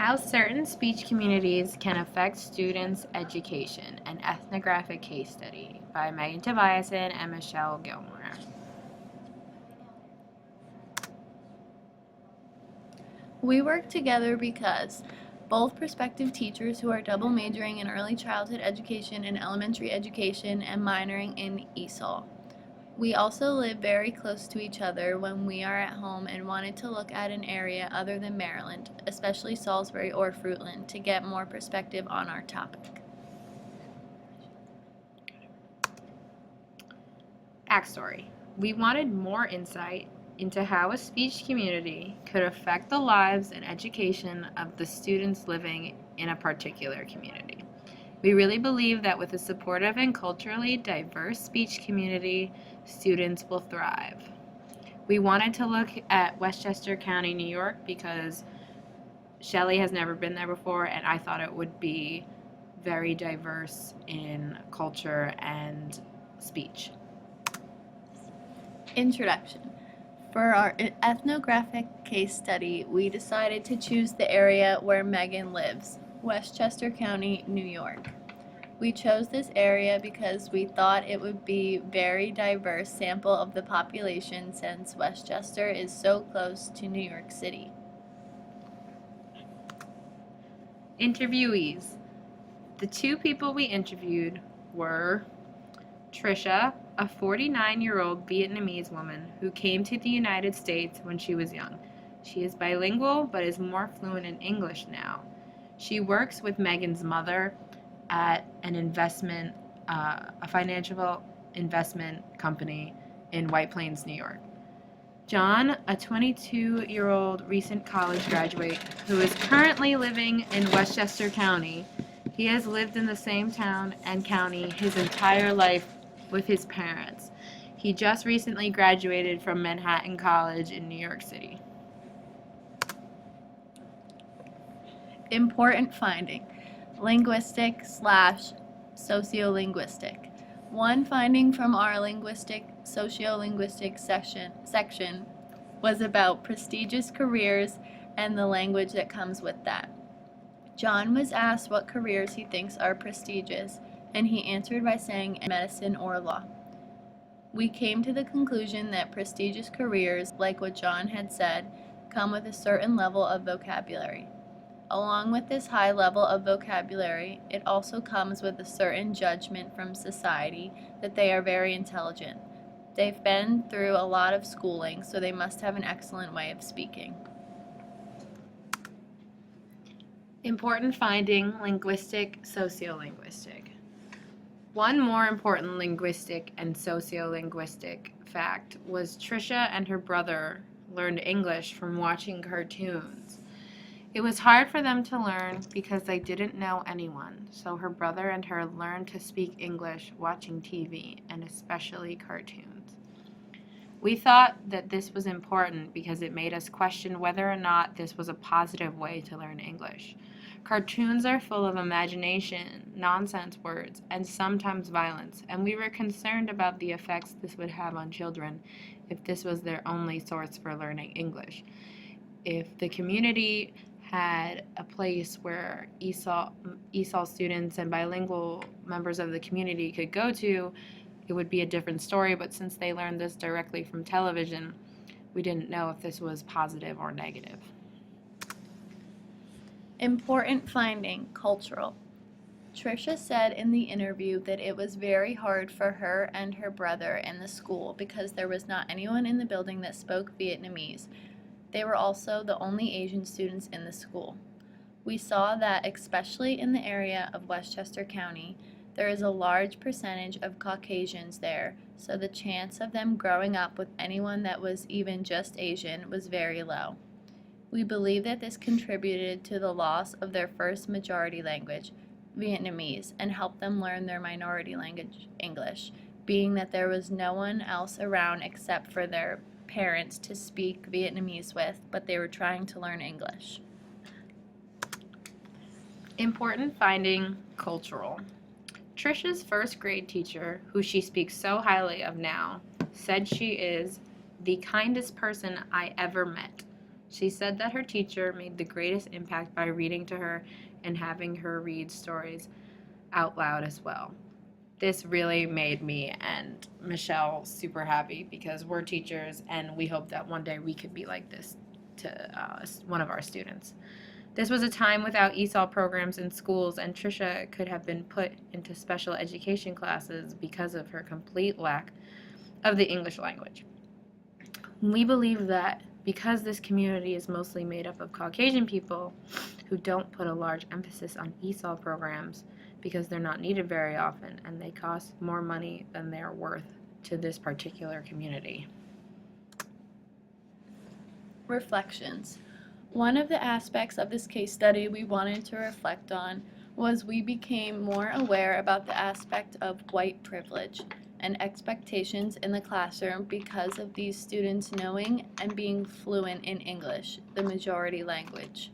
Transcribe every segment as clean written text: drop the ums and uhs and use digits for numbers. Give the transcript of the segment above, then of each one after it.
How certain speech communities can affect students' education, an ethnographic case study by Megan Tobiasen and Michelle Gilmore. We work together because both prospective teachers who are double majoring in early childhood education and elementary education and minoring in ESOL. We also live very close to each other when we are at home and wanted to look at an area other than Maryland, especially Salisbury or Fruitland, to get more perspective on our topic. Backstory. We wanted more insight into how a speech community could affect the lives and education of the students living in a particular community. We really believe that with a supportive and culturally diverse speech community, students will thrive. We wanted to look at Westchester County, New York, because Shelley has never been there before, and I thought it would be very diverse in culture and speech. Introduction. For our ethnographic case study, we decided to choose the area where Megan lives, Westchester County, New York. We chose this area because we thought it would be a very diverse sample of the population since Westchester is so close to New York City. Interviewees. The two people we interviewed were Trisha, a 49-year-old Vietnamese woman who came to the United States when she was young. She is bilingual but is more fluent in English now. She works with Megan's mother at an a financial investment company in White Plains, New York. John, a 22-year-old recent college graduate who is currently living in Westchester County. He has lived in the same town and county his entire life with his parents. He just recently graduated from Manhattan College in New York City. Important finding. Linguistic/sociolinguistic. One finding from our sociolinguistic section was about prestigious careers and the language that comes with that. John was asked what careers he thinks are prestigious, and he answered by saying medicine or law. We came to the conclusion that prestigious careers, like what John had said, come with a certain level of vocabulary. Along with this high level of vocabulary, it also comes with a certain judgment from society that they are very intelligent. They've been through a lot of schooling, so they must have an excellent way of speaking. Important finding, linguistic, sociolinguistic. One more important linguistic and sociolinguistic fact was Trisha and her brother learned English from watching cartoons. It was hard for them to learn because they didn't know anyone, so her brother and her learned to speak English watching TV, and especially cartoons. We thought that this was important because it made us question whether or not this was a positive way to learn English. Cartoons are full of imagination, nonsense words, and sometimes violence, and we were concerned about the effects this would have on children if this was their only source for learning English. If the community had a place where ESOL students and bilingual members of the community could go to, it would be a different story, but since they learned this directly from television, we didn't know if this was positive or negative. Important finding, cultural. Trisha said in the interview that it was very hard for her and her brother in the school because there was not anyone in the building that spoke Vietnamese. They were also the only Asian students in the school. We saw that, especially in the area of Westchester County, there is a large percentage of Caucasians there, so the chance of them growing up with anyone that was even just Asian was very low. We believe that this contributed to the loss of their first majority language, Vietnamese, and helped them learn their minority language, English, being that there was no one else around except for their parents to speak Vietnamese with, but they were trying to learn English. Important finding, cultural. Trisha's first grade teacher, who she speaks so highly of now, said she is the kindest person I ever met. She said that her teacher made the greatest impact by reading to her and having her read stories out loud as well. This really made me and Michelle super happy because we're teachers and we hope that one day we could be like this to one of our students. This was a time without ESOL programs in schools, and Tricia could have been put into special education classes because of her complete lack of the English language. We believe that because this community is mostly made up of Caucasian people who don't put a large emphasis on ESOL programs because they're not needed very often and they cost more money than they're worth to this particular community. Reflections. One of the aspects of this case study we wanted to reflect on was we became more aware about the aspect of white privilege and expectations in the classroom because of these students knowing and being fluent in English, the majority language.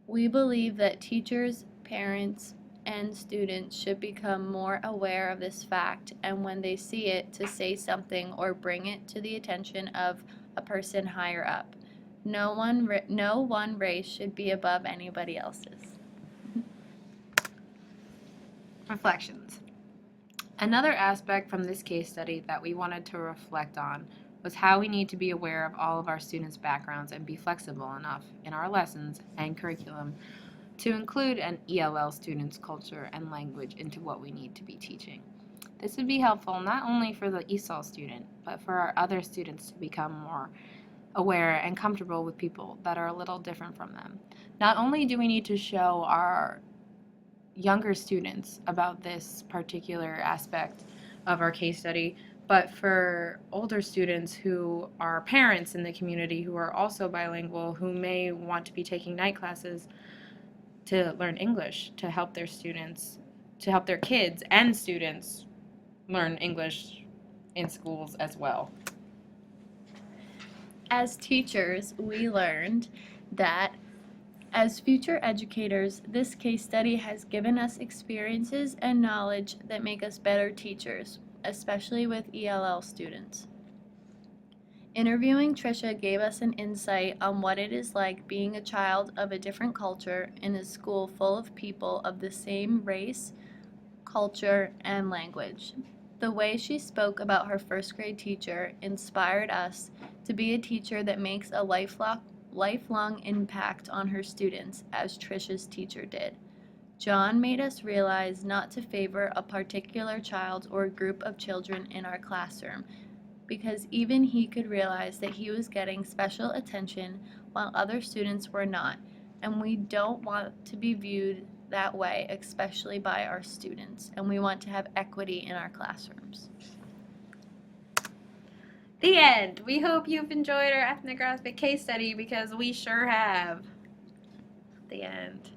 We believe that teachers, parents, and students should become more aware of this fact, and when they see it, to say something or bring it to the attention of a person higher up. No one race should be above anybody else's. Reflections. Another aspect from this case study that we wanted to reflect on was how we need to be aware of all of our students' backgrounds and be flexible enough in our lessons and curriculum to include an ELL student's culture and language into what we need to be teaching. This would be helpful not only for the ESOL student, but for our other students to become more aware and comfortable with people that are a little different from them. Not only do we need to show our younger students about this particular aspect of our case study, but for older students who are parents in the community who are also bilingual, who may want to be taking night classes to learn English, to help their students, to help their kids and students learn English in schools as well. As teachers, we learned that as future educators, this case study has given us experiences and knowledge that make us better teachers, especially with ELL students. Interviewing Tricia gave us an insight on what it is like being a child of a different culture in a school full of people of the same race, culture, and language. The way she spoke about her first grade teacher inspired us to be a teacher that makes a lifelong impact on her students, as Tricia's teacher did. John made us realize not to favor a particular child or group of children in our classroom, because even he could realize that he was getting special attention while other students were not, and we don't want to be viewed that way, especially by our students, and we want to have equity in our classrooms. The end. We hope you've enjoyed our ethnographic case study because we sure have. The end.